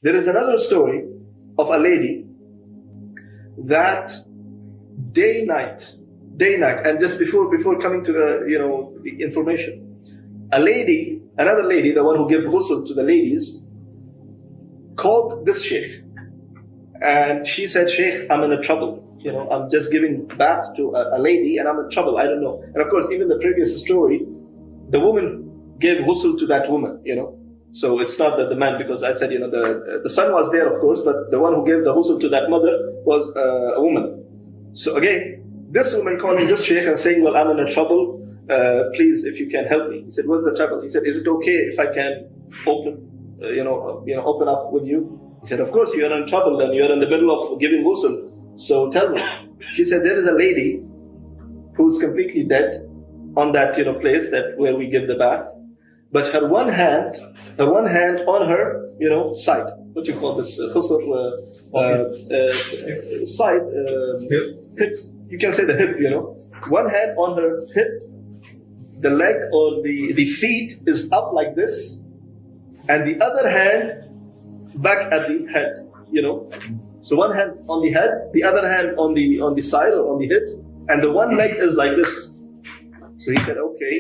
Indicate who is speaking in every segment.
Speaker 1: There is another story of a lady that day night, and just before coming to the information, another lady, the one who gave ghusl to the ladies, called this sheikh, and she said, "Sheikh, I'm in a trouble. I'm just giving bath to a lady, and I'm in trouble. I don't know." And of course, even the previous story, the woman gave ghusl to that woman. So it's not that the man, because I said, the son was there, of course, but the one who gave the ghusl to that mother was a woman. So again, this woman calling this sheikh and saying, "Well, I'm in a trouble. Please, if you can help me." He said, "What's the trouble?" He said, "Is it okay if I can open up with you?" He said, "Of course, you're in trouble and you're in the middle of giving ghusl. So tell me." She said, "There is a lady who's completely dead on that place where we give the bath, but her one hand on her side. What do you call this? Khusr, side, hip. You can say the hip. One hand on her hip, the leg or the feet is up like this, and the other hand back at the head. So one hand on the head, the other hand on the side or on the hip, and the one leg is like this." So he said, "Okay,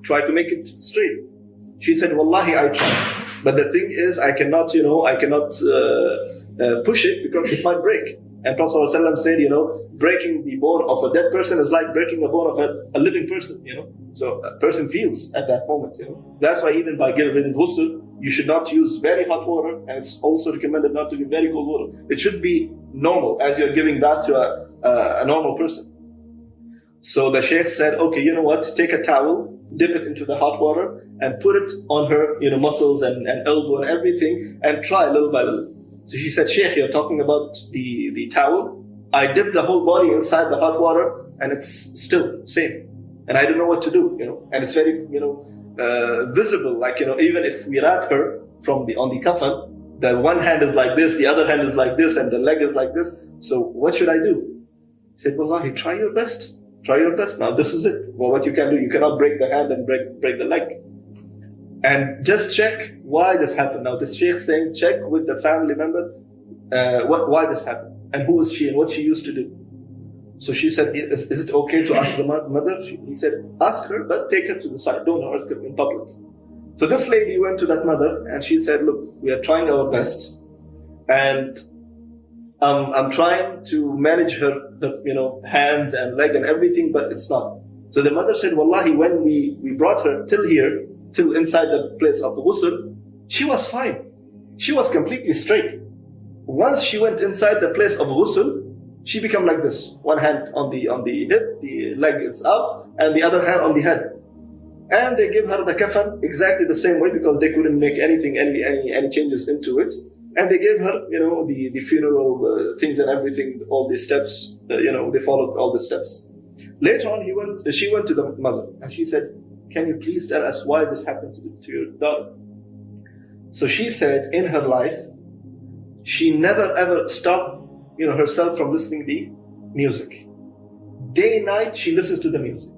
Speaker 1: try to make it straight." She said, "Wallahi, I tried, but the thing is, I cannot push it because it might break." And Prophet ﷺ said, breaking the bone of a dead person is like breaking the bone of a living person. So a person feels at that moment. That's why even by giving ghusl, you should not use very hot water, and it's also recommended not to give very cold water. It should be normal, as you're giving that to a normal person. So the sheikh said, "Okay, you know what? Take a towel, dip it into the hot water, and put it on her, muscles and elbow and everything, and try little by little." So she said, "Sheikh, you're talking about the towel. I dipped the whole body inside the hot water, and it's still same. And I don't know what to do, And it's very, visible. Like, even if we wrap her on the coffin, the one hand is like this, the other hand is like this, and the leg is like this. So what should I do?" He said, "Wallahi, try your best. Try your best. Now this is it. Well, what you can do, you cannot break the hand and break the leg. And just check why this happened." Now this sheikh saying, check with the family member why this happened, and who is she and what she used to do. So she said, is it okay to ask the mother? He said, "Ask her, but take her to the side. Don't ask her in public." So this lady went to that mother and she said, "Look, we are trying our best, and I'm trying to manage her hand and leg and everything, but it's not." So the mother said, "Wallahi, when we brought her till inside the place of the ghusl, she was fine. She was completely straight. Once she went inside the place of ghusl, she became like this. One hand on the hip, the leg is up, and the other hand on the head. And they give her the kafan exactly the same way, because they couldn't make any changes into it. And they gave her, the funeral things and everything, all the steps, they followed all the steps. Later on, she went to the mother, and she said, "Can you please tell us why this happened to your daughter?" So she said, in her life, she never ever stopped, herself from listening to the music. Day and night, she listens to the music.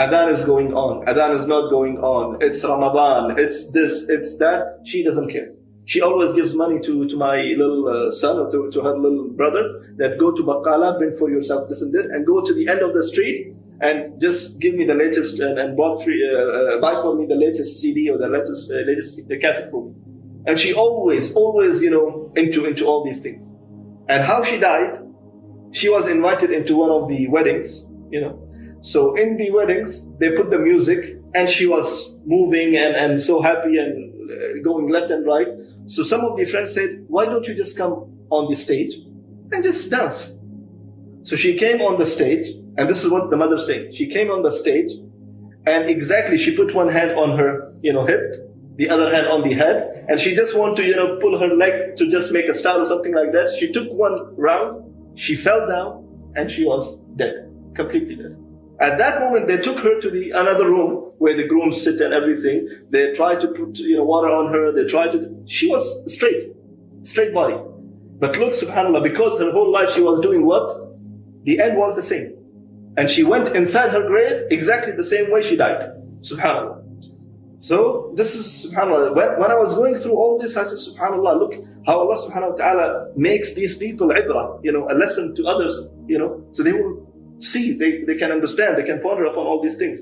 Speaker 1: Adhan is going on. Adhan is not going on. It's Ramadan. It's this. It's that. She doesn't care. She always gives money to my little son, or to her little brother, that go to Baqala, bring for yourself this and that, and go to the end of the street and just give me the latest and buy for me the latest CD or the latest cassette for me. And she always into all these things. And how she died, she was invited into one of the weddings, So in the weddings, they put the music, and she was moving and so happy and going left and right. So some of the friends said, "Why don't you just come on the stage and just dance?" So she came on the stage, and this is what the mother said. She came on the stage, and exactly she put one hand on her, hip, the other hand on the head, and she just wanted to, pull her leg to just make a star or something like that. She took one round, she fell down, and she was dead, completely dead. At that moment, they took her to another room where the grooms sit and everything. They tried to put water on her. She was straight body. But look, subhanAllah, because her whole life she was doing what? The end was the same. And she went inside her grave exactly the same way she died. SubhanAllah. So this is subhanAllah. When I was going through all this, I said, subhanAllah, look how Allah subhanahu wa ta'ala makes these people ibrah, a lesson to others, so they will see, they can understand, they can ponder upon all these things.